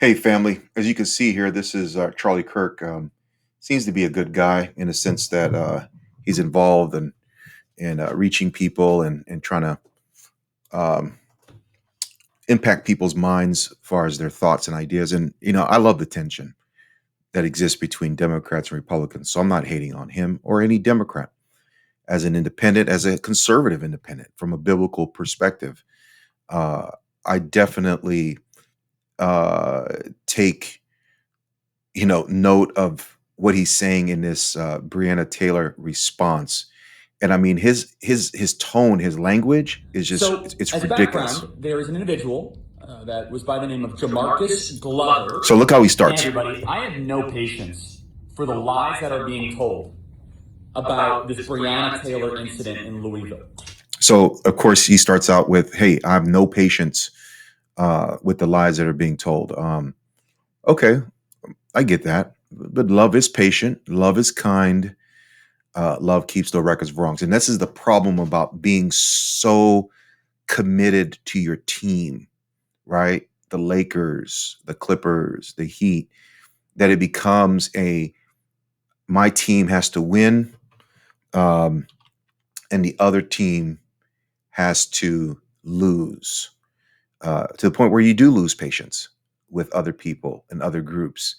Hey, family. As you can see here, this is Charlie Kirk. Seems to be a good guy in the sense that he's involved in reaching people and trying to um, impact people's minds as far as their thoughts and ideas. And, I love the tension that exists between Democrats and Republicans. So I'm not hating on him or any Democrat. As an independent, as a conservative independent, from a biblical perspective, uh, I definitely uh, take note of what he's saying in this Breonna Taylor response. And I mean, his tone, his language is just it's As ridiculous. background, there is an individual that was by the name of Jamarcus Glover. So look how he And starts. everybody, I have no patience for the lies that are being told about this Breonna Taylor incident in Louisville. So of course he starts out with, "Hey, I have no patience with the lies that are being told." Okay, I get that, but love is patient, love is kind, love keeps no records of wrongs, and this is the problem about being so committed to your team, right? The Lakers, the Clippers, the Heat, that it becomes my team has to win, um, and the other team has to lose, to the point where you do lose patience with other people and other groups.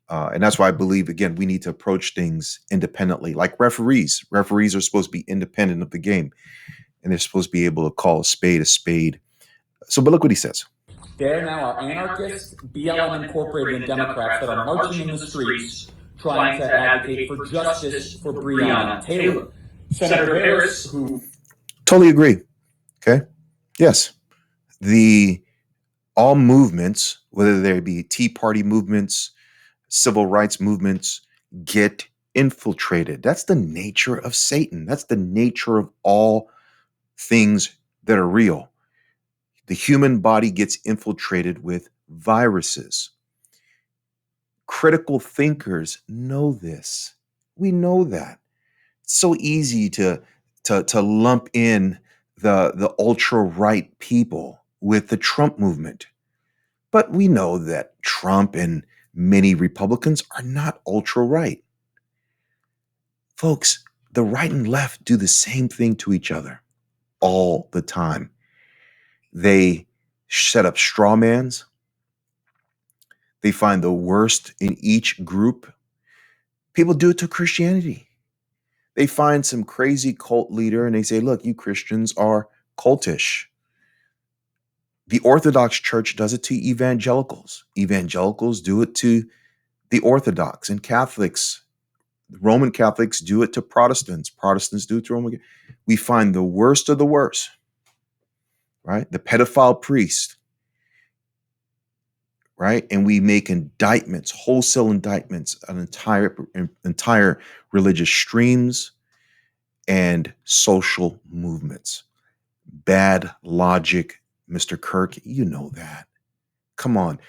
And that's why I believe, again, we need to approach things independently, like referees. Referees are supposed to be independent of the game, and they're supposed to be able to call a spade a spade. So, but look what he says. There now are anarchists, BLM Incorporated, and Democrats that are marching in the streets trying to advocate for justice for Breonna Taylor. Senator Harris, who Totally agree. Okay. Yes. The all movements, whether they be Tea Party movements, civil rights movements, get infiltrated. That's the nature of Satan. That's the nature of all things that are real. The human body gets infiltrated with viruses. Critical thinkers know this. We know that. It's so easy to lump in the ultra right people with the Trump movement. But we know that Trump and many Republicans are not ultra right. Folks, the right and left do the same thing to each other all the time. They set up straw mans. They find the worst in each group. People do it to Christianity. They find some crazy cult leader and they say, look, you Christians are cultish. The Orthodox Church does it to evangelicals. Evangelicals do it to the Orthodox, and Catholics, Roman Catholics do it to Protestants. Protestants do it to Roman. We find the worst of the worst, right? The pedophile priest, right? And we make indictments, wholesale indictments on entire religious streams and social movements. Bad logic, Mr. Kirk. You know that. Come on.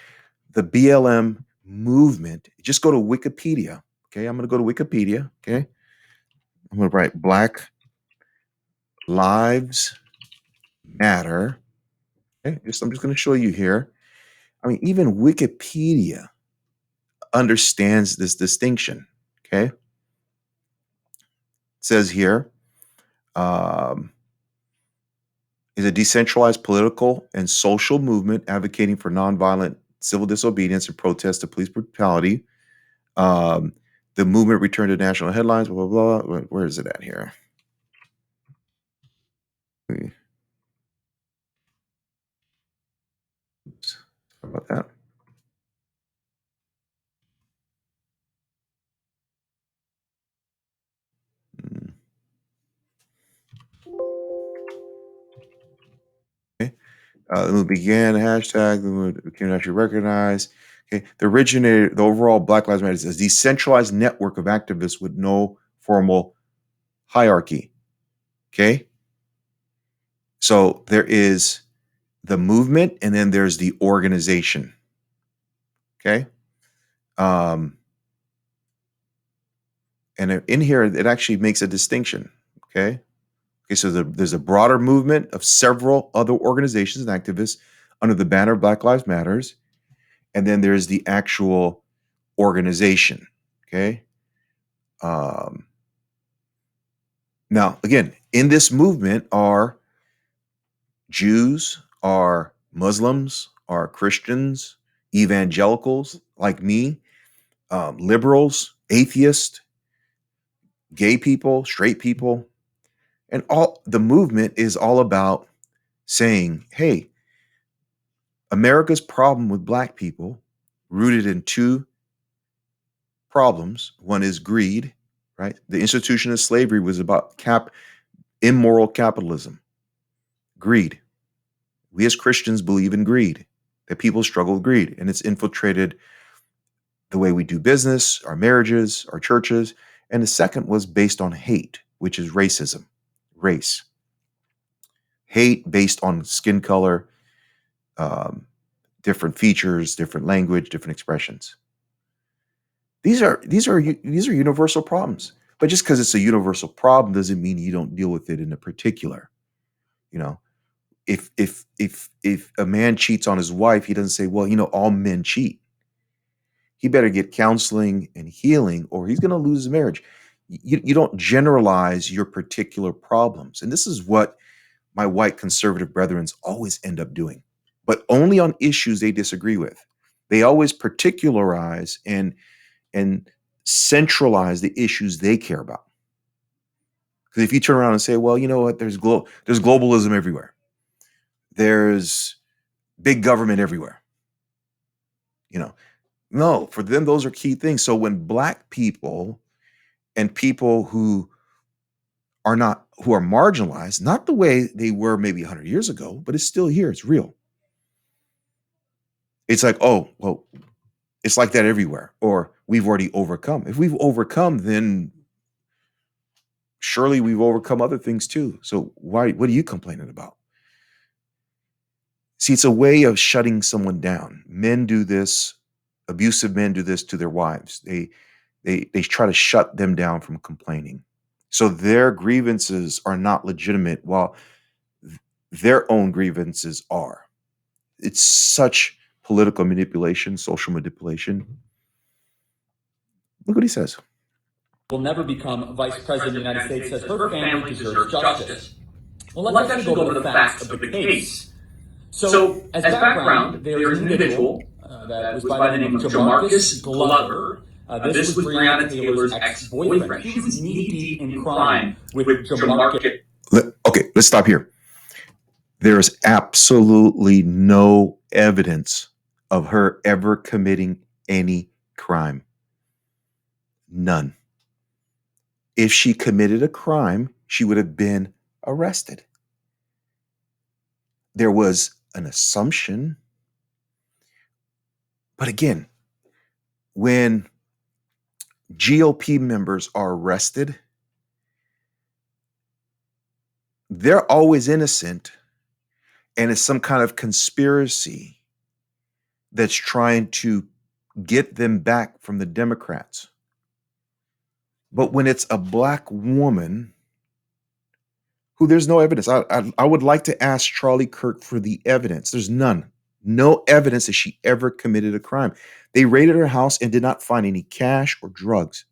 The BLM movement, just go to Wikipedia. Okay. I'm going to go to Wikipedia. Okay. I'm going to write Black Lives Matter. Okay. I'm just going to show you here. I mean, even Wikipedia understands this distinction. Okay. It says here, um, is a decentralized political and social movement advocating for nonviolent civil disobedience and protest to police brutality. Um, the movement returned to national headlines, blah, blah, blah. Where is it at here? Oops. Sorry about that. Okay. The movement began, hashtag, the movement became actually recognized. Okay. The overall Black Lives Matter is a decentralized network of activists with no formal hierarchy. Okay. So there is the movement and then there's the organization. Okay. And in here, it actually makes a distinction. Okay. Okay. So there's a broader movement of several other organizations and activists under the banner of Black Lives Matters. and then there's the actual organization. Okay. Um, Now, again, in this movement are Jews, are Muslims, are Christians, evangelicals like me, liberals, atheists, gay people, straight people, and all the movement is all about saying, hey, America's problem with black people rooted in two problems. One is greed, right? The institution of slavery was about immoral capitalism, greed. We as Christians believe in greed, that people struggle with greed, and it's infiltrated the way we do business, our marriages, our churches. And the second was based on hate, which is racism, race, hate based on skin color, um, different features, different language, different expressions. These are universal problems. But just because it's a universal problem doesn't mean you don't deal with it in a particular. You know, if a man cheats on his wife, he doesn't say, well, all men cheat. He better get counseling and healing, or he's going to lose his marriage. You don't generalize your particular problems, and this is what my white conservative brethren always end up doing, but only on issues they disagree with. They always particularize and centralize the issues they care about. Because if you turn around and say, well, you know what, there's globalism everywhere, there's big government everywhere, you know, no, for them those are key things. So when black people and people who are marginalized, not the way they were maybe 100 years ago, but it's still here, it's real. It's like, oh, well, it's like that everywhere, or we've already overcome. If we've overcome, then surely we've overcome other things too. So what are you complaining about? See, it's a way of shutting someone down. Men do this, abusive men do this to their wives. They try to shut them down from complaining. So their grievances are not legitimate while their own grievances are. It's such political manipulation, social manipulation. Look what he says. Will never become vice president of the United States, says her family deserves justice. Well, let's actually go over the facts of the case. So, as background, there is an individual that was by the name of Jamarcus Glover. This was Breonna Taylor's ex-boyfriend. She was knee-deep in crime with Jamarcus. Okay, let's stop here. There is absolutely no evidence of her ever committing any crime. None. If she committed a crime, she would have been arrested. There was an assumption. But again, when GOP members are arrested, they're always innocent, and it's some kind of conspiracy that's trying to get them back from the Democrats. But when it's a black woman who there's no evidence, I would like to ask Charlie Kirk for the evidence. There's none. No evidence that she ever committed a crime. They raided her house and did not find any cash or drugs.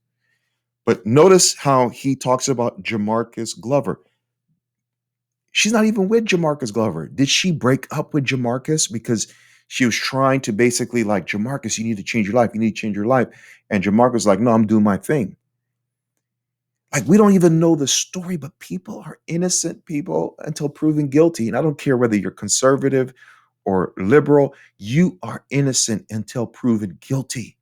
But notice how he talks about Jamarcus Glover. She's not even with Jamarcus Glover. Did she break up with Jamarcus because she was trying to basically like, Jamarcus, you need to change your life. You need to change your life. And Jamarcus was like, no, I'm doing my thing. Like, we don't even know the story, but people are innocent people until proven guilty. And I don't care whether you're conservative or liberal, you are innocent until proven guilty.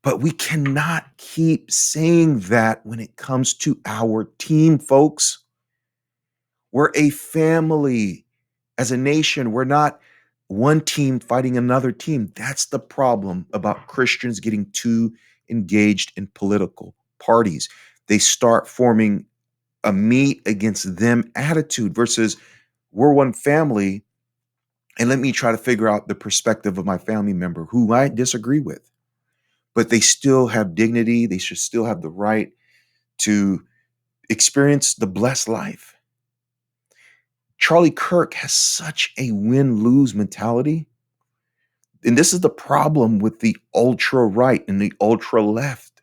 But we cannot keep saying that when it comes to our team, folks. We're a family. As a nation, we're not one team fighting another team. That's the problem about Christians getting too engaged in political parties. They start forming a me against them attitude versus we're one family. And let me try to figure out the perspective of my family member who I disagree with, but they still have dignity. They should still have the right to experience the blessed life. Charlie Kirk has such a win-lose mentality And this is the problem with the ultra right and the ultra left.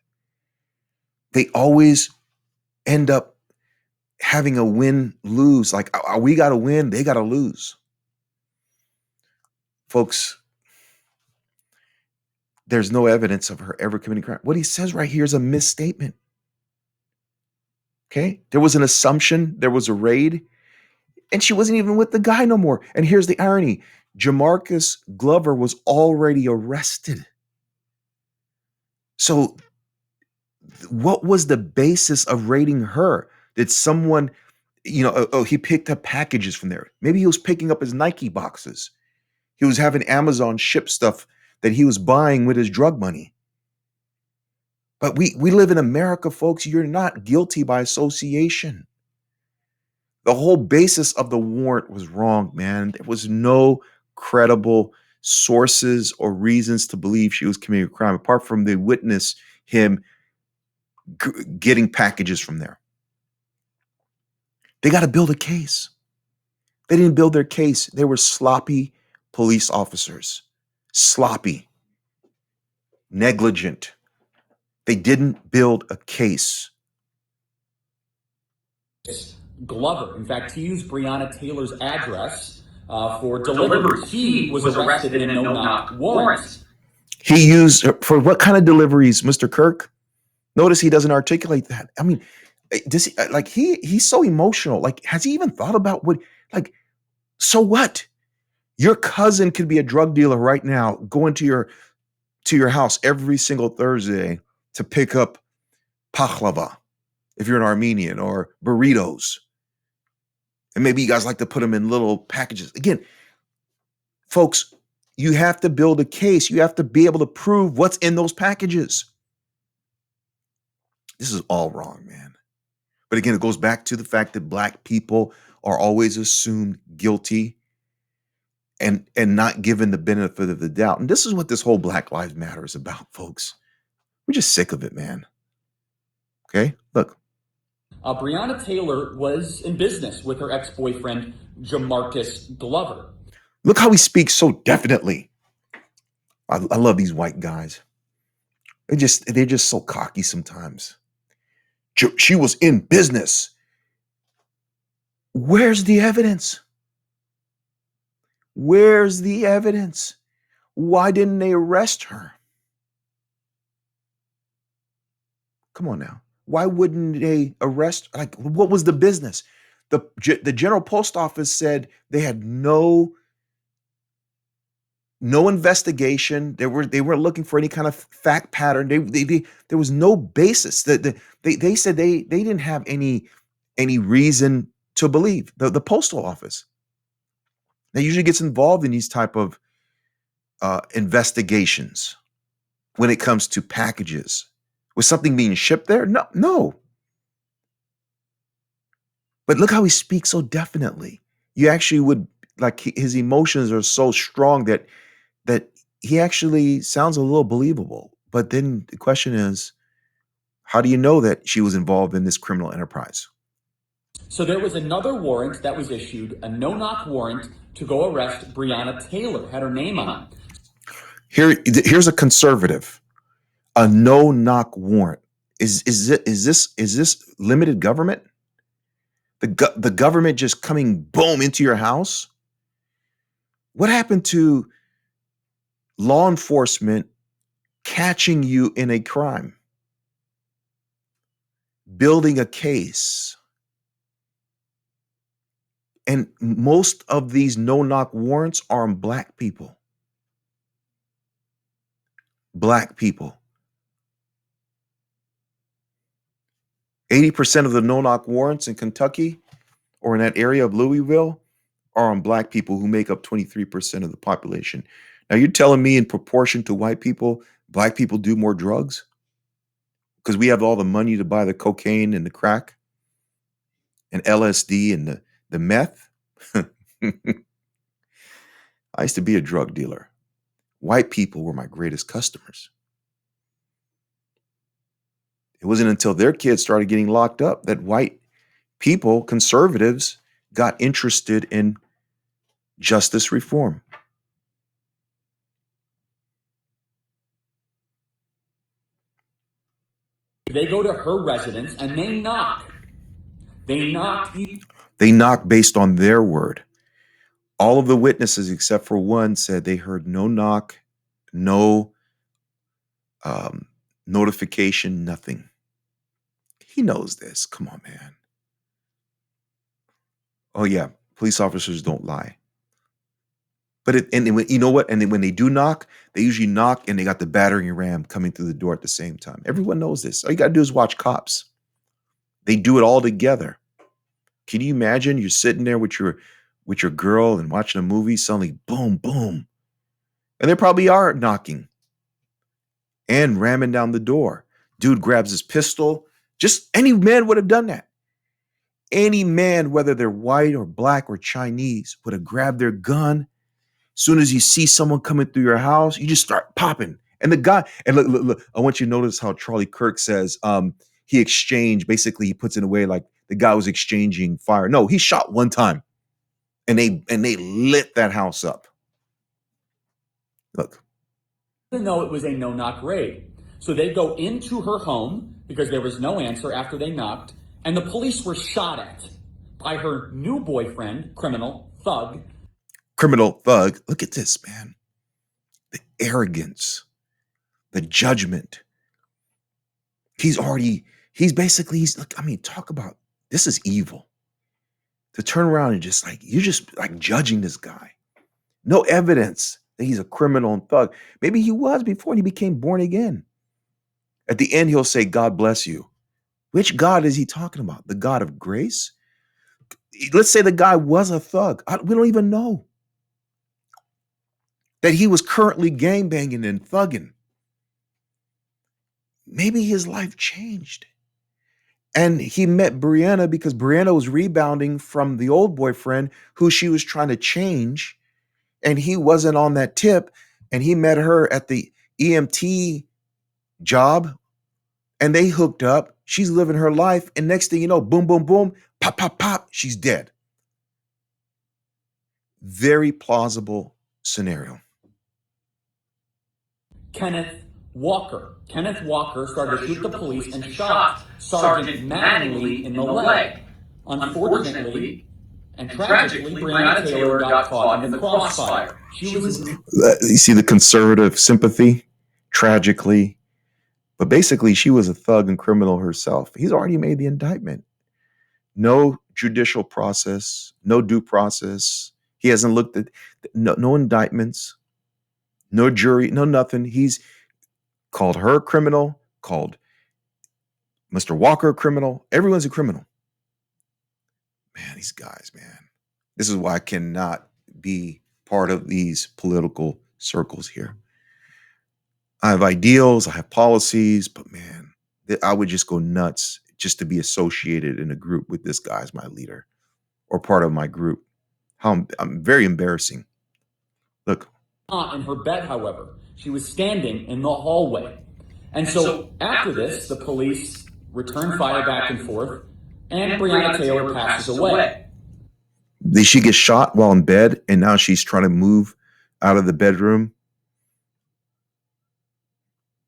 They always end up having a win lose. Like, we got to win, they got to lose. Folks, there's no evidence of her ever committing crime. What he says right here is a misstatement. Okay. There was an assumption, there was a raid, and she wasn't even with the guy no more. And here's the irony: Jamarcus Glover was already arrested. So, what was the basis of raiding her? Did someone, he picked up packages from there? Maybe he was picking up his Nike boxes. He was having Amazon ship stuff that he was buying with his drug money. But we live in America, folks. You're not guilty by association. The whole basis of the warrant was wrong, man. There was no credible sources or reasons to believe she was committing a crime, apart from the witness him getting packages from there. They got to build a case. They didn't build their case. They were sloppy police officers. Sloppy. Negligent. They didn't build a case. Glover, in fact, he used Breonna Taylor's address for deliveries. He was arrested in a no-knock warrant. He used, for what kind of deliveries, Mr. Kirk? Notice he doesn't articulate that. I mean, does he, like, he's so emotional. Like, has he even thought about what, like, so what? Your cousin could be a drug dealer right now, going to your house every single Thursday to pick up paklava, if you're an Armenian, or burritos. And maybe you guys like to put them in little packages. Again, folks, you have to build a case. You have to be able to prove what's in those packages. This is all wrong, man. But again, it goes back to the fact that Black people are always assumed guilty and not given the benefit of the doubt. And this is what this whole Black Lives Matter is about, folks. We're just sick of it, man. Okay, look. Breonna Taylor was in business with her ex-boyfriend, Jamarcus Glover. Look how he speaks so definitely. I love these white guys. They're just so cocky sometimes. She was in business. Where's the evidence? Where's the evidence? Why didn't they arrest her? Come on now. Why wouldn't they arrest? Like, what was the business? The General Post Office said they had no investigation. They weren't looking for any kind of fact pattern. There was no basis. They said they didn't have any reason to believe. The Postal Office that usually gets involved in these type of investigations when it comes to packages. Was something being shipped there? No. But look how he speaks so definitely. You actually would, like, his emotions are so strong that he actually sounds a little believable. But then the question is, how do you know that she was involved in this criminal enterprise? So there was another warrant that was issued, a no-knock warrant to go arrest Breonna Taylor, had her name on it. Here's a conservative. A no-knock warrant. Is this limited government? The government just coming boom into your house? What happened to law enforcement catching you in a crime? Building a case. And most of these no-knock warrants are on Black people. Black people. 80% of the no-knock warrants in Kentucky or in that area of Louisville are on Black people, who make up 23% of the population. Now, you're telling me in proportion to white people, Black people do more drugs? Because we have all the money to buy the cocaine and the crack and LSD and the meth? I used to be a drug dealer. White people were my greatest customers. It wasn't until their kids started getting locked up that white people, conservatives, got interested in justice reform. They go to her residence and they knock. They knock. They knock based on their word. All of the witnesses, except for one, said they heard no knock, no notification, nothing. He knows this. Come on, man. Oh, yeah. Police officers don't lie. But you know what? And then when they do knock, they usually knock and they got the battering ram coming through the door at the same time. Everyone knows this. All you got to do is watch Cops. They do it all together. Can you imagine you're sitting there with your girl and watching a movie, suddenly boom, boom. And they probably are knocking and ramming down the door. Dude grabs his pistol. Just any man would have done that. Any man, whether they're white or black or Chinese, would have grabbed their gun. As soon as you see someone coming through your house, you just start popping. And the guy, and look, I want you to notice how Charlie Kirk says he exchanged, basically he puts it away like the guy was exchanging fire. No, he shot one time and they lit that house up. Look. Even though it was a no-knock raid. So they go into her home because there was no answer after they knocked, and the police were shot at by her new boyfriend, criminal thug. Look at this, man. The arrogance, the judgment. Talk about, this is evil. To turn around and you're just like judging this guy. No evidence that he's a criminal and thug. Maybe he was before he became born again. At the end, he'll say, God bless you. Which God is he talking about? The God of grace? Let's say the guy was a thug. We don't even know that he was currently gangbanging and thugging. Maybe his life changed. And he met Breonna because Breonna was rebounding from the old boyfriend who she was trying to change. And he wasn't on that tip. And he met her at the EMT job. And they hooked up. She's living her life. And next thing you know, boom, boom, boom, pop, pop, pop, she's dead. Very plausible scenario. Kenneth Walker started to shoot the police and shot Sergeant Mattingly in the leg. Unfortunately and tragically, Breonna Taylor got caught in the crossfire. You see the conservative sympathy? Tragically. But basically, she was a thug and criminal herself. He's already made the indictment. No judicial process, no due process. He hasn't looked at no indictments, no jury, no nothing. He's called her a criminal, called Mr. Walker a criminal. Everyone's a criminal. Man, these guys, man. This is why I cannot be part of these political circles here. I have ideals, I have policies, but man, I would just go nuts just to be associated in a group with this guy as my leader or part of my group. I'm very embarrassing. Look. Not in her bed, however. She was standing in the hallway. And so after this, the police return fire back and forth, and Breonna Taylor passes away. Did she get shot while in bed, and now she's trying to move out of the bedroom?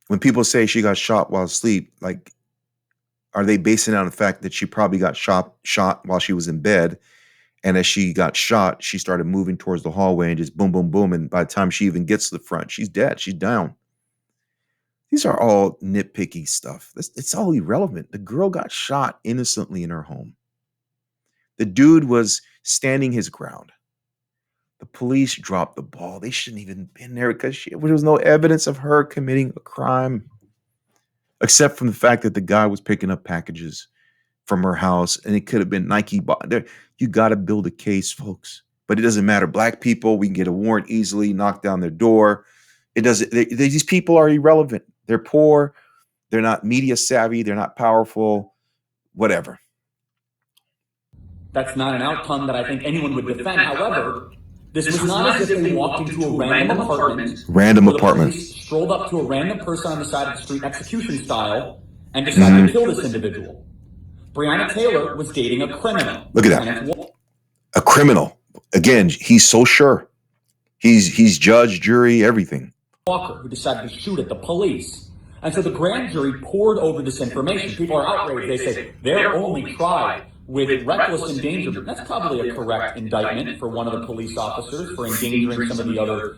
When people say she got shot while asleep, like, are they basing it on the fact that she probably got shot while she was in bed? And as she got shot, she started moving towards the hallway and just boom, boom, boom. And by the time she even gets to the front, she's dead. She's down. These are all nitpicky stuff. It's all irrelevant. The girl got shot innocently in her home. The dude was standing his ground. The police dropped the ball. They shouldn't even been there because there was no evidence of her committing a crime, except from the fact that the guy was picking up packages from her house, and it could have been Nike. You got to build a case, folks. But it doesn't matter. Black people, we can get a warrant easily, knock down their door. It doesn't. These people are irrelevant. They're poor. They're not media savvy. They're not powerful. Whatever. That's not an outcome that I think anyone would defend. However, this was not as if they walked into a random apartment. Police strolled up to a random person on the side of the street, execution style, and decided to kill this individual. Breonna Taylor was dating a criminal. Look at that. A criminal. Again, he's so sure. He's judge, jury, everything. Walker, who decided to shoot at the police. And so the grand jury poured over this information. People are outraged. They say they're only tried with reckless endangerment. That's probably a correct indictment for one of the police officers for endangering some of the other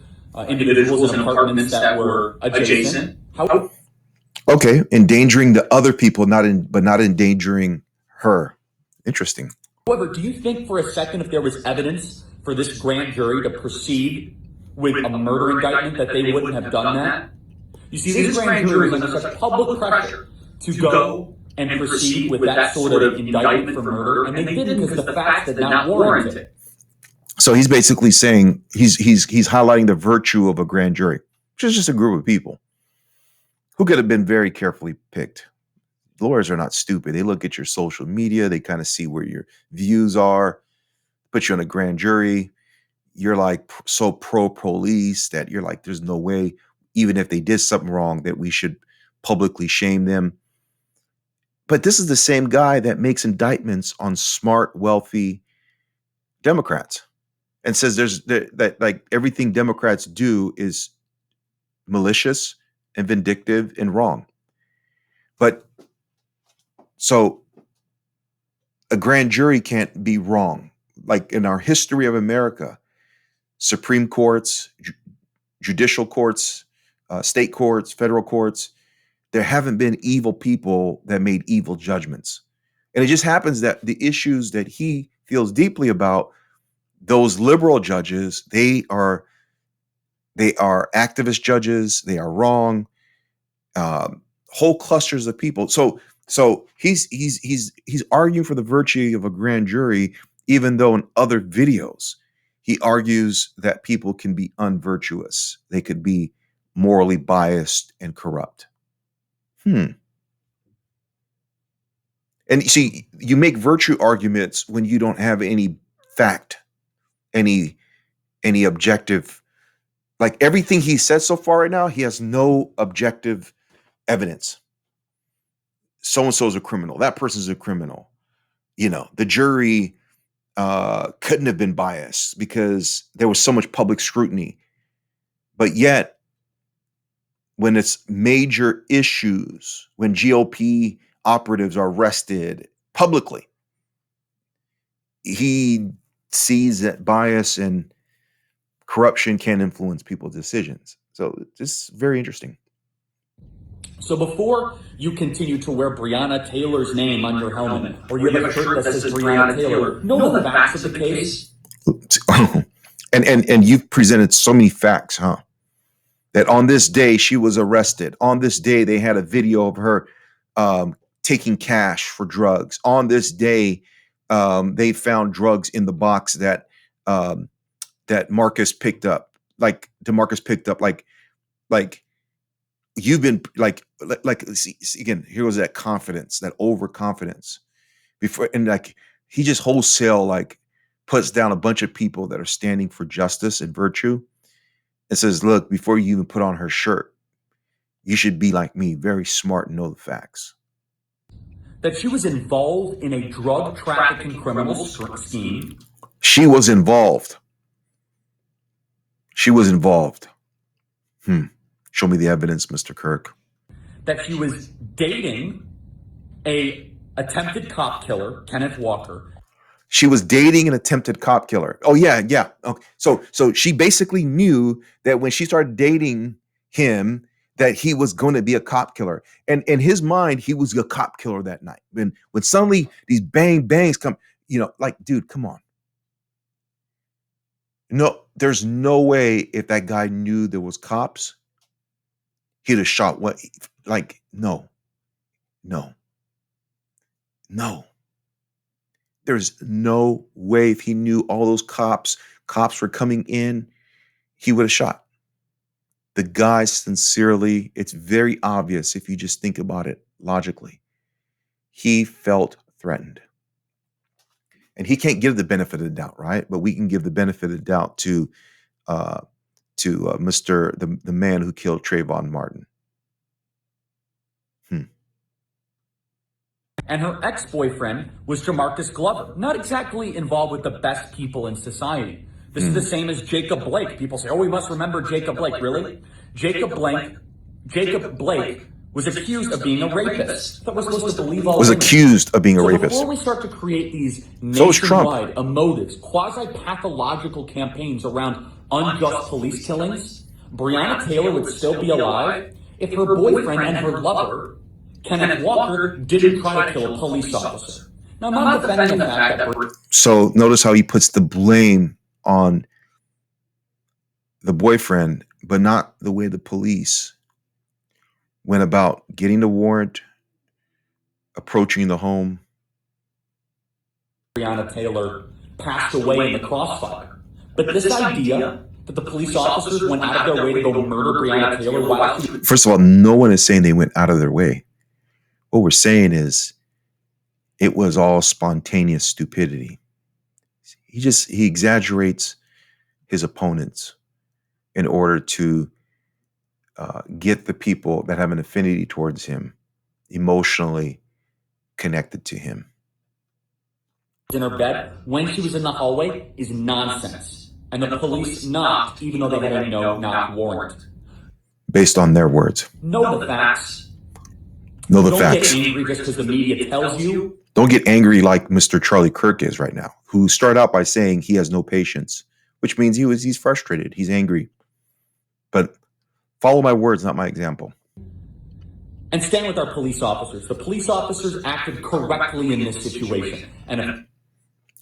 individuals in apartments that were adjacent. Okay, endangering the other people, but not endangering her. Interesting. However, do you think for a second if there was evidence for this grand jury to proceed with a murder indictment that they wouldn't have done that? You see, this grand jury is under such public pressure to go and proceed with that sort of indictment for murder, and they didn't because the facts did not warrant it. So he's basically saying he's highlighting the virtue of a grand jury, which is just a group of people who could have been very carefully picked. Lawyers are not stupid. They look at your social media. They kind of see where your views are, put you on a grand jury. You're like so pro-police that you're like, there's no way, even if they did something wrong, that we should publicly shame them. But this is the same guy that makes indictments on smart, wealthy Democrats and says that like everything Democrats do is malicious and vindictive and wrong. But so a grand jury can't be wrong. Like in our history of America, Supreme Courts, judicial courts, state courts, federal courts, there haven't been evil people that made evil judgments. And it just happens that the issues that he feels deeply about, those liberal judges, they are activist judges. They are wrong. Whole clusters of people. So he's arguing for the virtue of a grand jury, even though in other videos he argues that people can be unvirtuous. They could be morally biased and corrupt. And you see, you make virtue arguments when you don't have any fact, any objective. Like everything he said so far right now, he has no objective evidence. So-and-so is a criminal. That person's a criminal. You know, the jury couldn't have been biased because there was so much public scrutiny. But yet, when it's major issues, when GOP operatives are arrested publicly, he sees that bias and corruption can influence people's decisions. So it's very interesting. So before you continue to wear Breonna Taylor's name on your helmet, or you have a shirt that says Breonna Taylor, know the facts of the case. And you've presented so many facts, huh? That on this day she was arrested. On this day they had a video of her taking cash for drugs. On this day they found drugs in the box that Marcus picked up. Like DeMarcus picked up. Like you've been like see, again, here was that confidence, that overconfidence before, and like he just wholesale like puts down a bunch of people that are standing for justice and virtue and says, look, before you even put on her shirt, you should be like me, very smart and know the facts. That she was involved in a drug trafficking criminal scheme. She was involved. She was involved. Show me the evidence, Mr. Kirk. That she was dating a attempted cop killer, Kenneth Walker. She was dating an attempted cop killer. Oh yeah. Okay. So she basically knew that when she started dating him, that he was going to be a cop killer. And in his mind, he was a cop killer that night. When suddenly these bang bangs come, like, dude, come on. No, there's no way if that guy knew there was cops, he'd have shot what? Like, no. There's no way if he knew all those cops were coming in, he would have shot. The guy sincerely, it's very obvious if you just think about it logically, he felt threatened. And he can't give the benefit of the doubt, right? But we can give the benefit of the doubt to Mr. the man who killed Trayvon Martin. And her ex-boyfriend was Jamarcus Glover, not exactly involved with the best people in society. This is the same as Jacob Blake. People say, oh, we must remember Jacob Blake. Really? Jacob Blake was accused of being a rapist. That we're supposed to believe all Was women. accused of being a rapist. Before we start to create these So is Trump. nationwide, emotive, quasi-pathological campaigns around unjust police killings, Breonna Taylor would still be alive if her boyfriend and her lover, Kenneth Walker, didn't try to kill a police officer. Now, I'm not defending the fact that we're... So notice how he puts the blame on the boyfriend, but not the way the police went about getting the warrant, approaching the home. Breonna Taylor passed away in the crossfire. But this idea that the police officers went out of their way to go murder Breonna Taylor while she... First of all, no one is saying they went out of their way. What we're saying is it was all spontaneous stupidity. He exaggerates his opponents in order to get the people that have an affinity towards him emotionally connected to him. In her bed when she was in the hallway is nonsense. And the police knocked even though they had a no-knock warrant. Based on their words. Know the facts. Know the facts. Don't get angry just because the media tells you. Don't get angry like Mr. Charlie Kirk is right now, who started out by saying he has no patience, which means he's frustrated, he's angry. But follow my words, not my example. And stand with our police officers. The police officers acted correctly in this situation.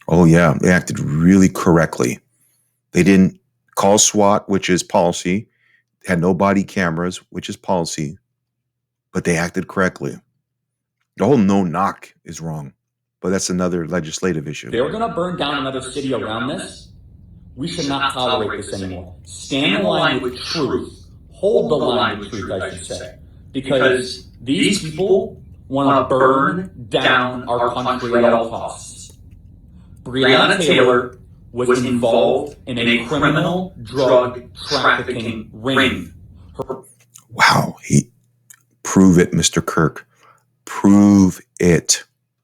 Oh yeah, they acted really correctly. They didn't call SWAT, which is policy, had no body cameras, which is policy, but they acted correctly. The whole no knock is wrong, but that's another legislative issue. They were going to burn down another city around this. We should not tolerate this anymore. Stand the line with truth. Hold the line with truth, I should say. Because these people want to burn down our country at all costs. Breonna Taylor was involved in a criminal drug trafficking ring. Wow. Prove it, Mr. Kirk. Prove it.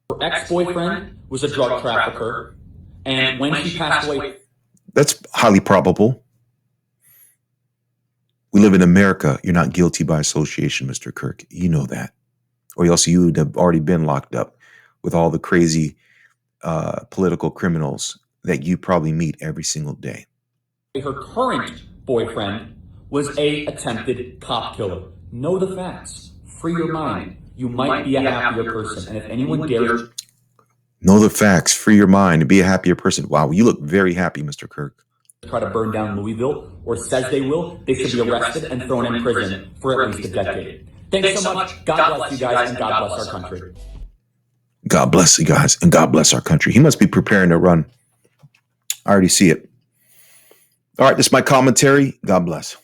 Her ex-boyfriend was a drug trafficker, and when she passed away... That's highly probable. We live in America. You're not guilty by association, Mr. Kirk. You know that. Or else you would have already been locked up with all the crazy political criminals that you probably meet every single day. Her current boyfriend was a attempted cop killer. Know the facts. Free your mind. You might be a happier person. And if anyone dares... Know the facts. Free your mind and be a happier person. Wow, you look very happy, Mr. Kirk. Try to burn down Louisville, or says they will, they should be arrested and thrown in prison for at least a decade. Thanks so much. God bless you guys, and God bless our country. God bless you guys, and God bless our country. He must be preparing to run. I already see it. All right, this is my commentary. God bless.